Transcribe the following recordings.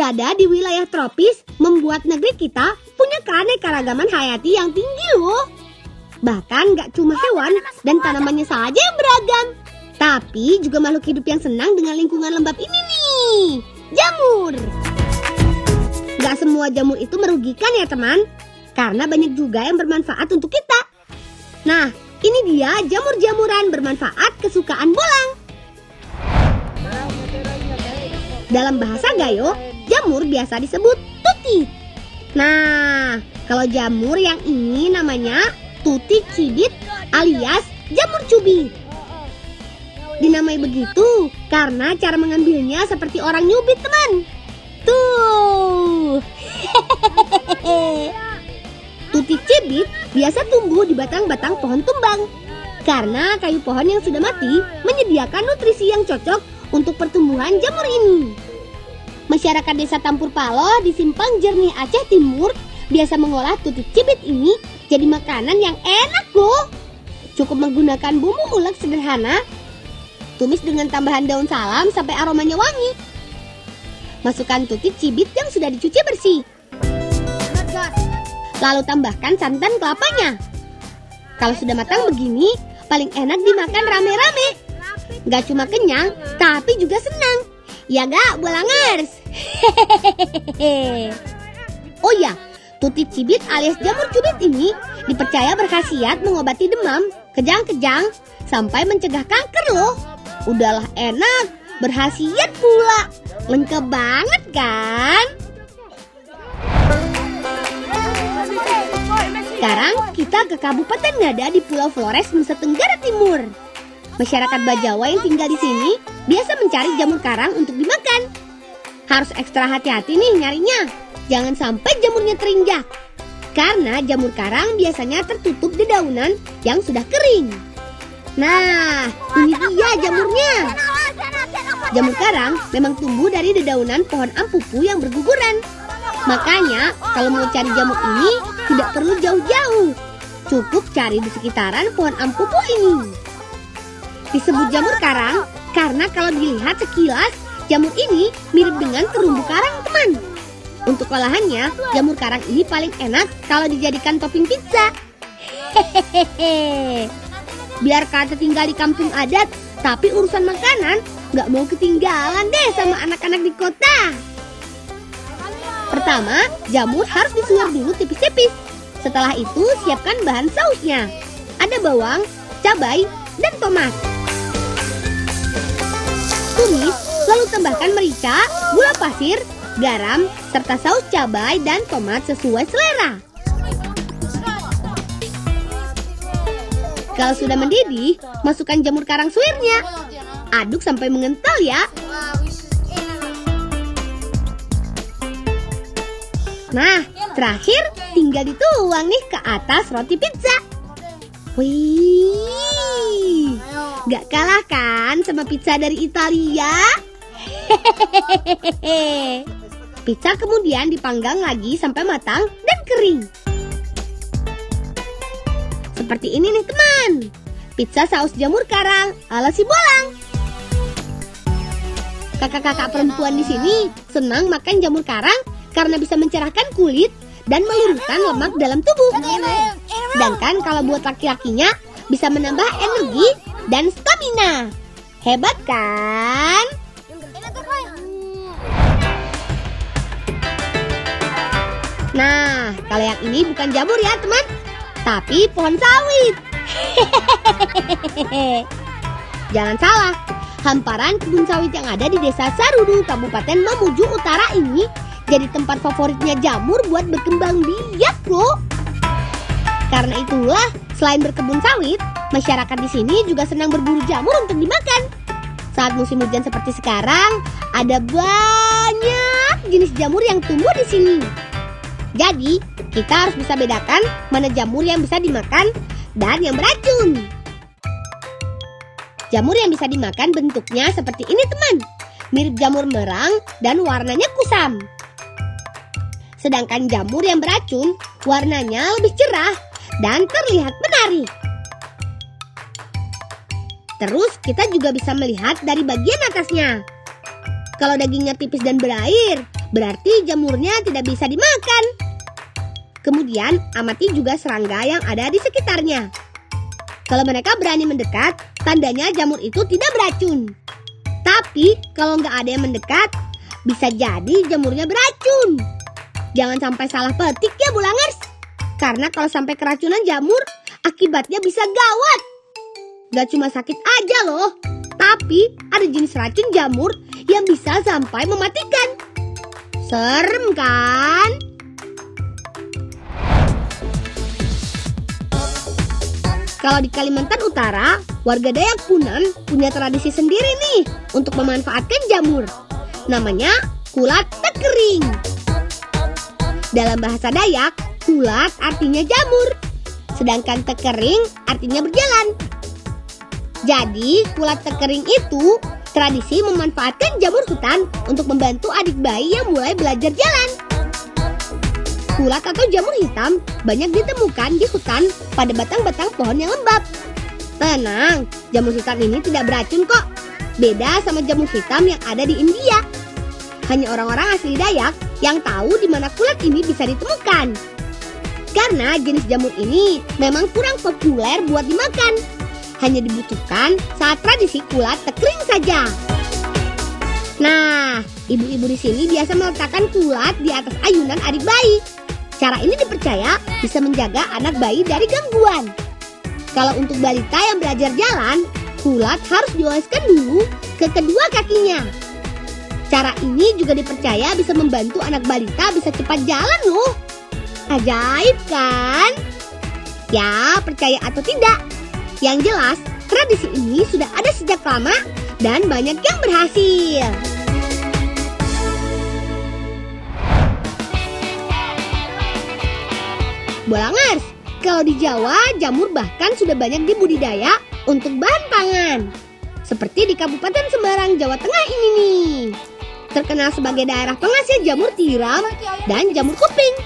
Berada di wilayah tropis membuat negeri kita punya keanekaragaman hayati yang tinggi loh. Bahkan gak cuma hewan dan tanamannya saja yang beragam, tapi juga makhluk hidup yang senang dengan lingkungan lembab ini nih, jamur. Gak semua jamur itu merugikan ya teman, karena banyak juga yang bermanfaat untuk kita. Nah, ini dia jamur-jamuran bermanfaat kesukaan Bolang. Dalam bahasa Gayo, jamur biasa disebut tutit. Nah, kalau jamur yang ini namanya tutit cibit alias jamur cubit. Dinamai begitu karena cara mengambilnya seperti orang nyubit, teman. Tuh. Tutit cibit biasa tumbuh di batang-batang pohon tumbang. Karena kayu pohon yang sudah mati menyediakan nutrisi yang cocok untuk pertumbuhan jamur ini. Masyarakat desa Tampur Paloh di Simpang Jernih Aceh Timur biasa mengolah tutit cibit ini jadi makanan yang enak loh. Cukup menggunakan bumbu ulek sederhana, tumis dengan tambahan daun salam sampai aromanya wangi. Masukkan tutit cibit yang sudah dicuci bersih. Lalu tambahkan santan kelapanya. Kalau sudah matang begini, paling enak dimakan rame-rame. Gak cuma kenyang, tapi juga senang. Ya gak, Bolangers? Oh ya, tutit cibit alias jamur cubit ini dipercaya berkhasiat mengobati demam, kejang-kejang, sampai mencegah kanker loh. Udahlah enak, berkhasiat pula. Lengkap banget kan? Sekarang kita ke Kabupaten Ngada di Pulau Flores, Nusa Tenggara Timur. Masyarakat Bajawa yang tinggal di sini biasa mencari jamur karang untuk dimakan. Harus ekstra hati-hati nih nyarinya. Jangan sampai jamurnya terinjak. Karena jamur karang biasanya tertutup dedaunan yang sudah kering. Nah, ini dia jamurnya. Jamur karang memang tumbuh dari dedaunan pohon ampupu yang berguguran. Makanya kalau mau cari jamur ini tidak perlu jauh-jauh. Cukup cari di sekitaran pohon ampupu ini. Disebut jamur karang karena kalau dilihat sekilas, jamur ini mirip dengan terumbu karang, teman. Untuk olahannya, jamur karang ini paling enak kalau dijadikan topping pizza. Hehehe. Biar kata tinggal di kampung adat, tapi urusan makanan nggak mau ketinggalan deh sama anak-anak di kota. Pertama, jamur harus disuir dulu tipis-tipis. Setelah itu, siapkan bahan sausnya. Ada bawang, cabai, dan tomat. Tumis, lalu tambahkan merica, gula pasir, garam, serta saus cabai dan tomat sesuai selera. Kalau sudah mendidih, masukkan jamur karang suirnya. Aduk sampai mengental ya. Nah, terakhir tinggal dituang nih ke atas roti pizza. Wih, gak kalah kan sama pizza dari Italia? Hehehe. Pizza kemudian dipanggang lagi sampai matang dan kering. Seperti ini nih teman, pizza saus jamur karang ala si Bolang. Kakak-kakak perempuan di sini senang makan jamur karang karena bisa mencerahkan kulit dan meluruskan lemak dalam tubuh. Sedangkan kalau buat laki-lakinya bisa menambah energi dan stamina. Hebat kan? Nah, kalau yang ini bukan jamur ya teman, tapi pohon sawit. Jangan salah, hamparan kebun sawit yang ada di Desa Sarudu, Kabupaten Mamuju Utara ini jadi tempat favoritnya jamur buat berkembang biak loh. Karena itulah, selain berkebun sawit, masyarakat di sini juga senang berburu jamur untuk dimakan. Saat musim hujan seperti sekarang, ada banyak jenis jamur yang tumbuh di sini. Jadi, kita harus bisa bedakan mana jamur yang bisa dimakan dan yang beracun. Jamur yang bisa dimakan bentuknya seperti ini teman, mirip jamur merang dan warnanya kusam. Sedangkan jamur yang beracun, warnanya lebih cerah dan terlihat menarik. Terus kita juga bisa melihat dari bagian atasnya. Kalau dagingnya tipis dan berair, berarti jamurnya tidak bisa dimakan. Kemudian amati juga serangga yang ada di sekitarnya. Kalau mereka berani mendekat, tandanya jamur itu tidak beracun. Tapi kalau nggak ada yang mendekat, bisa jadi jamurnya beracun. Jangan sampai salah petik ya Bulangers. Karena kalau sampai keracunan jamur, akibatnya bisa gawat. Gak cuma sakit aja loh, tapi ada jenis racun jamur yang bisa sampai mematikan. Serem kan? Kalau di Kalimantan Utara, warga Dayak Punan punya tradisi sendiri nih untuk memanfaatkan jamur. Namanya kulat tekering. Dalam bahasa Dayak, kulat artinya jamur, sedangkan tekering artinya berjalan. Jadi, kulat tekering itu tradisi memanfaatkan jamur hutan untuk membantu adik bayi yang mulai belajar jalan. Kulat atau jamur hitam banyak ditemukan di hutan pada batang-batang pohon yang lembab. Tenang, jamur hitam ini tidak beracun kok. Beda sama jamur hitam yang ada di India. Hanya orang-orang asli Dayak yang tahu di mana kulat ini bisa ditemukan. Karena jenis jamur ini memang kurang populer buat dimakan. Hanya dibutuhkan saat tradisi kulat tekering saja. Nah, ibu-ibu di sini biasa meletakkan kulat di atas ayunan adik bayi. Cara ini dipercaya bisa menjaga anak bayi dari gangguan. Kalau untuk balita yang belajar jalan, kulat harus dioleskan dulu ke kedua kakinya. Cara ini juga dipercaya bisa membantu anak balita bisa cepat jalan loh. Ajaib kan? Ya, percaya atau tidak. Yang jelas, tradisi ini sudah ada sejak lama dan banyak yang berhasil. Bolangers, kalau di Jawa, jamur bahkan sudah banyak dibudidaya untuk bahan pangan. Seperti di Kabupaten Semarang, Jawa Tengah ini nih. Terkenal sebagai daerah penghasil jamur tiram dan jamur kuping.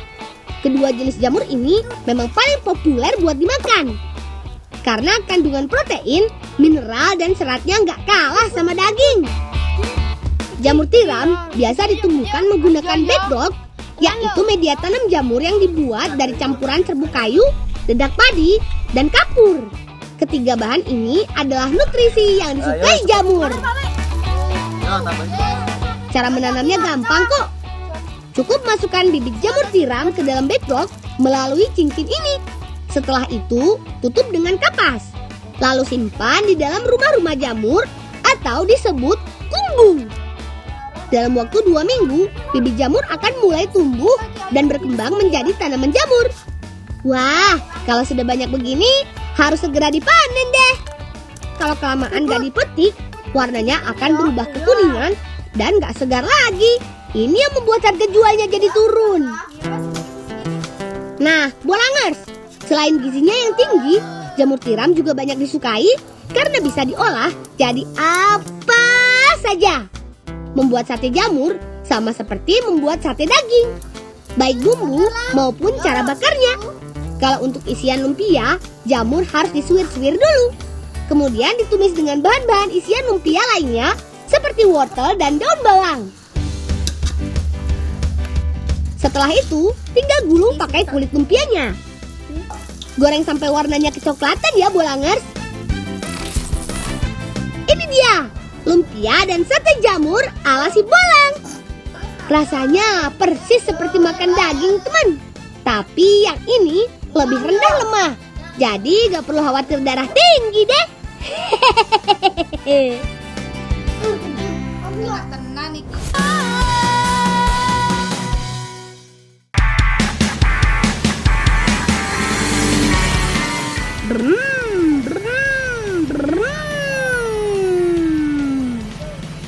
Kedua jenis jamur ini memang paling populer buat dimakan. Karena kandungan protein, mineral, dan seratnya nggak kalah sama daging. Jamur tiram biasa ditumbuhkan menggunakan bedrock, yaitu media tanam jamur yang dibuat dari campuran serbuk kayu, dedak padi, dan kapur. Ketiga bahan ini adalah nutrisi yang disukai jamur. Cara menanamnya gampang kok. Cukup masukkan bibit jamur tiram ke dalam bedrock melalui cincin ini. Setelah itu, tutup dengan kapas. Lalu simpan di dalam rumah-rumah jamur atau disebut kumbung. Dalam waktu 2 minggu, bibit jamur akan mulai tumbuh dan berkembang menjadi tanaman jamur. Wah, kalau sudah banyak begini, harus segera dipanen deh. Kalau kelamaan gak dipetik, warnanya akan berubah kekuningan dan gak segar lagi. Ini yang membuat harga jualnya jadi turun. Nah, Bolangers, selain gizinya yang tinggi, jamur tiram juga banyak disukai karena bisa diolah jadi apa saja. Membuat sate jamur sama seperti membuat sate daging, baik bumbu maupun cara bakarnya. Kalau untuk isian lumpia, jamur harus disuir-suir dulu. Kemudian ditumis dengan bahan-bahan isian lumpia lainnya seperti wortel dan daun bawang. Setelah itu, tinggal gulung pakai kulit lumpianya. Goreng sampai warnanya kecoklatan ya Bolangers. Ini dia, lumpia dan sate jamur ala si Bolang. Rasanya persis seperti makan daging teman. Tapi yang ini lebih rendah lemak. Jadi gak perlu khawatir darah tinggi deh. Tenan iki.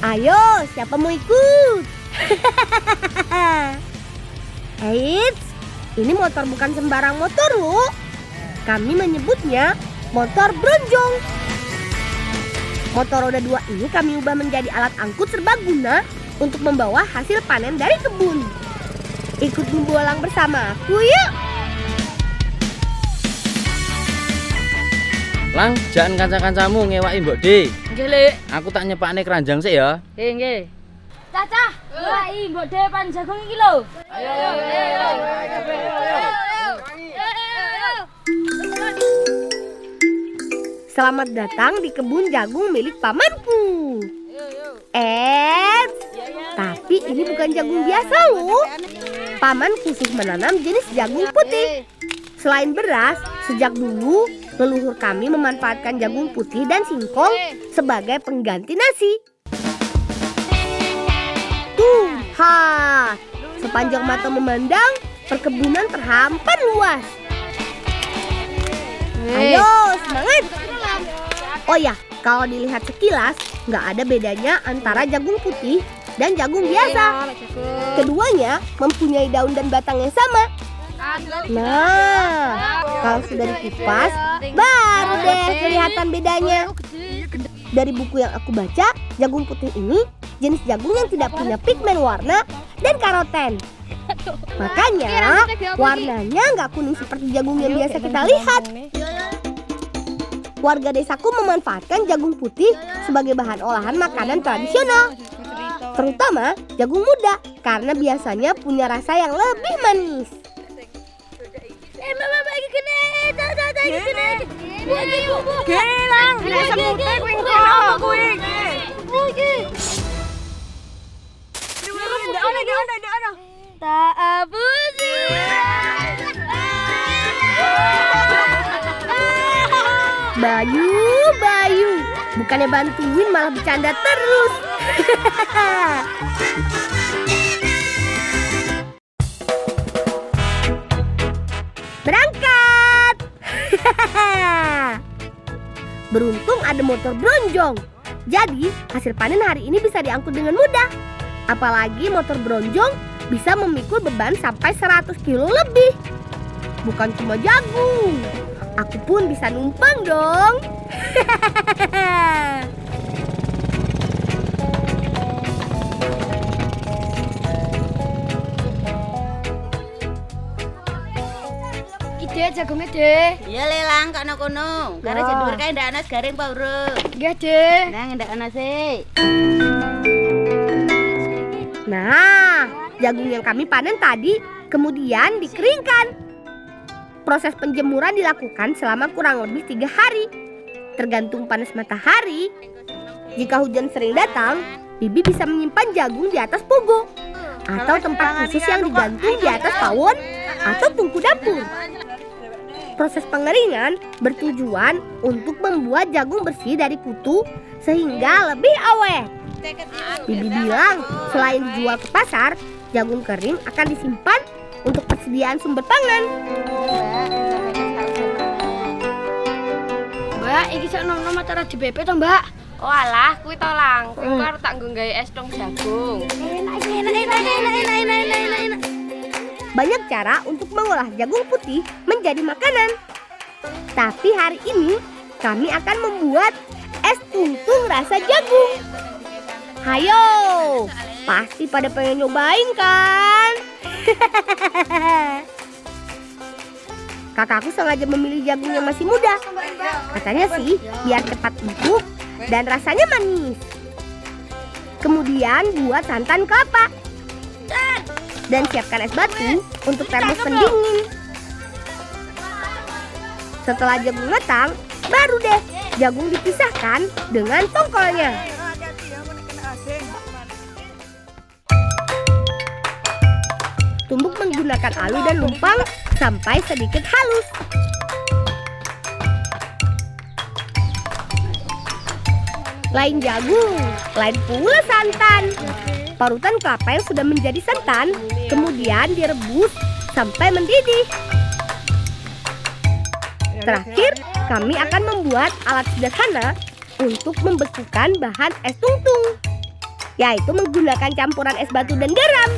Ayo, siapa mau ikut? Eits, ini motor bukan sembarang motor loh. Kami menyebutnya motor bronjong. Motor roda 2 ini kami ubah menjadi alat angkut serbaguna untuk membawa hasil panen dari kebun. Ikut membolang bersama aku yuk. Lang, jangan kanca-kancamu ngewaki Mbok De. Nggih, Lek. Aku tak nyepakne keranjang sik ya. Nggih, nggih. Caca. mbok depan jagung iki lho. Selamat datang di kebun jagung milik pamanku. Tapi ini bukan jagung biasa loh. Paman khusus menanam jenis jagung putih. Selain beras, sejak dulu leluhur kami memanfaatkan jagung putih dan singkong sebagai pengganti nasi. Tuh, sepanjang mata memandang, perkebunan terhampar luas. Ayo, semangat! Oh ya, kalau dilihat sekilas, nggak ada bedanya antara jagung putih dan jagung biasa. Keduanya mempunyai daun dan batang yang sama. Nah, kalau sudah dikupas, baru deh kelihatan bedanya. Dari buku yang aku baca, jagung putih ini jenis jagung yang tidak punya pigmen warna dan karoten. Makanya warnanya nggak kuning seperti jagung yang biasa kita lihat. Warga desaku memanfaatkan jagung putih sebagai bahan olahan makanan tradisional, terutama jagung muda karena biasanya punya rasa yang lebih manis. Tak abusi. Bayu, bukannya bantuin malah bercanda terus. Berangkat. Beruntung ada motor bronjong. Jadi hasil panen hari ini bisa diangkut dengan mudah. Apalagi motor bronjong bisa memikul beban sampai 100 kilo lebih. Bukan cuma jagung, aku pun bisa numpang dong. Ide jagungnya deh. Iya lelang kak kono. Karena jendur kae ndak ana garing apa urung? Nggih deh. Nang ndak ana sih. Nah, jagung yang kami panen tadi kemudian dikeringkan. Proses penjemuran dilakukan selama kurang lebih 3 hari. Tergantung panas matahari. Jika hujan sering datang, Bibi bisa menyimpan jagung di atas pogo atau tempat khusus yang digantung di atas pawon atau tungku dapur. Proses pengeringan bertujuan untuk membuat jagung bersih dari kutu sehingga lebih awet. Bibi bilang selain dijual ke pasar, jagung kering akan disimpan untuk persediaan sumber pangan. Mbak, iki sak nom-nom acara DBP to, Mbak? Oh alah, kuwi to lang. Kuwi arep tak nggo gawe es dong jagung. Enak. Banyak cara untuk mengolah jagung putih menjadi makanan. Tapi hari ini kami akan membuat es tungtung rasa jagung. Hayo, pasti pada pengen nyobain kan? Kakakku sengaja memilih jagung yang masih muda. Katanya sih biar cepat empuk dan rasanya manis. Kemudian buat santan kelapa. Dan siapkan es batu untuk termos pendingin. Setelah jagung matang, baru deh jagung dipisahkan dengan tongkolnya. Tumbuk menggunakan alu dan lumpang sampai sedikit halus. Lain jagung, lain pula santan. Parutan kelapa yang sudah menjadi santan kemudian direbus sampai mendidih. Terakhir, kami akan membuat alat sederhana untuk membekukan bahan es tungtung, yaitu menggunakan campuran es batu dan garam.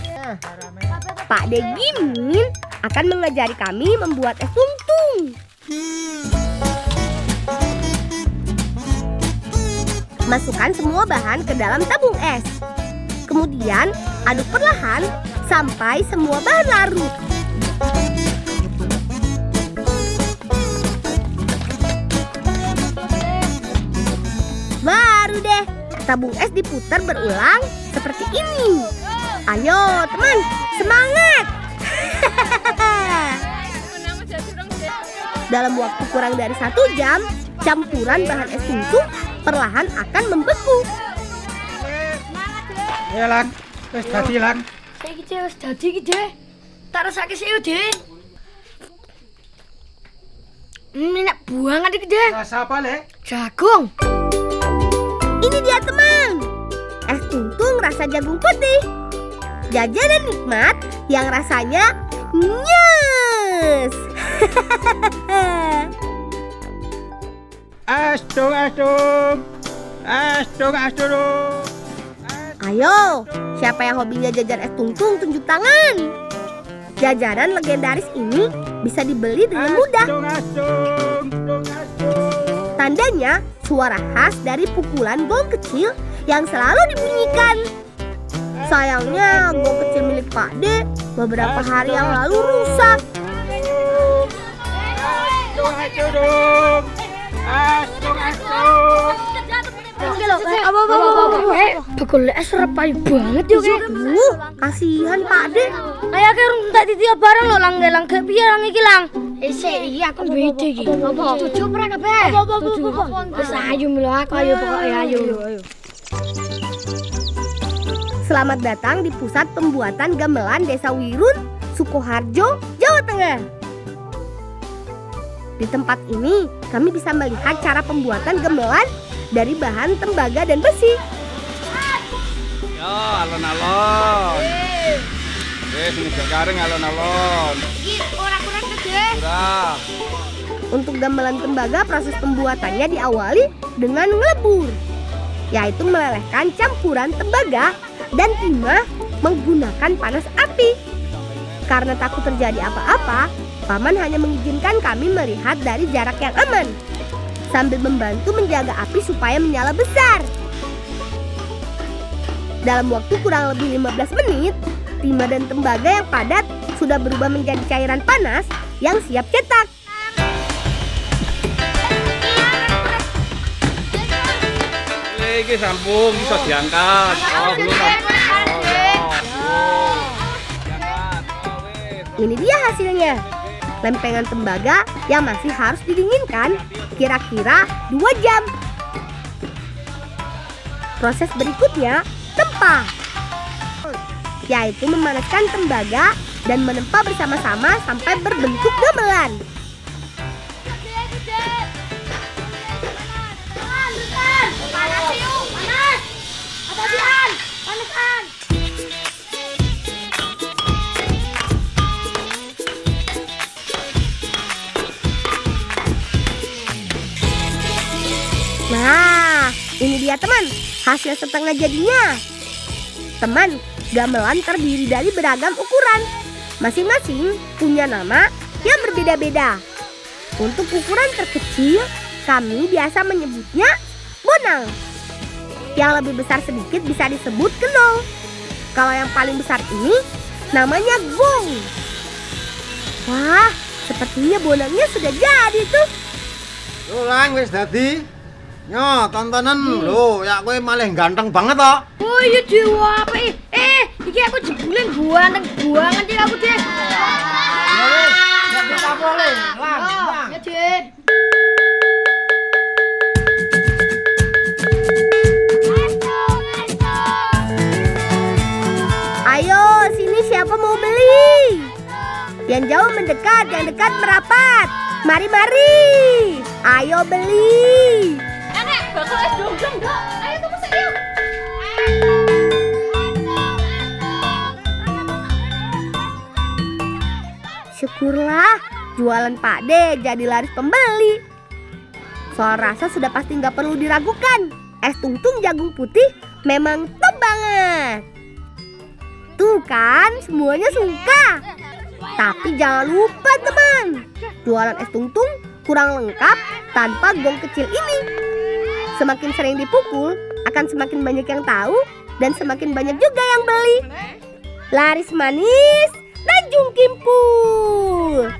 Pak De Gimin akan mengajari kami membuat es tungtung. Masukkan semua bahan ke dalam tabung es. Kemudian aduk perlahan sampai semua bahan larut. Baru deh, tabung es diputar berulang seperti ini. Ayo teman, semangat! Dalam waktu kurang dari 1 jam, campuran bahan es tungtung perlahan akan membeku. Ya Lang, wis dadi Lang. Iki Dek wis dadi iki Dek. Tak rasake sik yo Dek. Enak banget iki Dek. Rasa apa, Lek? Jagung. Ini dia teman, es tungtung rasa jagung putih. Jajanan nikmat yang rasanya nyes. Astung. Ayo, siapa yang hobinya jajan es tungtung tunjuk tangan. Jajanan legendaris ini bisa dibeli dengan mudah. Astung. Tandanya suara khas dari pukulan gong kecil yang selalu dibunyikan. Sayangnya gong kecil milik Pak D beberapa hari yang lalu rusak. Astung. Bakul es rapai banget yo Ki. Kasihan Pak D. Kayak kerung tak ditiup bareng lo lang piye lang iki lang. Iki aku beda iki. Apa? Setuju ora kabeh? Apa? Wis ayo milo aku ayo pokoke ayo. Selamat datang di pusat pembuatan gamelan Desa Wirun, Sukoharjo, Jawa Tengah. Di tempat ini kami bisa melihat cara pembuatan gamelan dari bahan tembaga dan besi. Yo, alon-alon. Sini garing alon-alon. Iki ora kurang gede. Ora. Untuk gamelan tembaga proses pembuatannya diawali dengan ngelebur, yaitu melelehkan campuran tembaga dan timah menggunakan panas api. Karena takut terjadi apa-apa, Paman hanya mengizinkan kami melihat dari jarak yang aman, sambil membantu menjaga api supaya menyala besar. Dalam waktu kurang lebih 15 menit, timah dan tembaga yang padat sudah berubah menjadi cairan panas yang siap cetak. Iki sampung bisa diangkat. Oh, belum. Ini dia hasilnya. Lempengan tembaga yang masih harus didinginkan kira-kira 2 jam. Proses berikutnya tempa, yaitu memanaskan tembaga dan menempa bersama-sama sampai berbentuk gamelan. Nah, ini dia teman, hasil setengah jadinya. Teman, gamelan terdiri dari beragam ukuran. Masing-masing punya nama yang berbeda-beda. Untuk ukuran terkecil, kami biasa menyebutnya bonang. Yang lebih besar sedikit bisa disebut kenol. Kalau yang paling besar ini namanya gong. Wah, sepertinya bonangnya sudah jadi tuh. Lho Lang wis dadi. Nyo, tontonan lho, ya kowe malah ganteng banget toh. Oh iya Dewa, apa iki aku jebulin ganteng banget iki aku Dek. Ya wis, gak bisa boleh. Lang. Ya Dek. Ayo, sini siapa mau beli? Yang jauh mendekat, yang dekat merapat. Mari. Ayo beli. Bakal es dong, Dok. Ayo tunggu sini yuk. Syukurlah, jualan Pak D jadi laris pembeli. Soal rasa sudah pasti nggak perlu diragukan. Es tungtung jagung putih memang top banget. Tuh kan, semuanya suka. Tapi jangan lupa teman, jualan es tungtung kurang lengkap tanpa gong kecil ini. Semakin sering dipukul, akan semakin banyak yang tahu dan semakin banyak juga yang beli. Laris manis dan jungkimpul.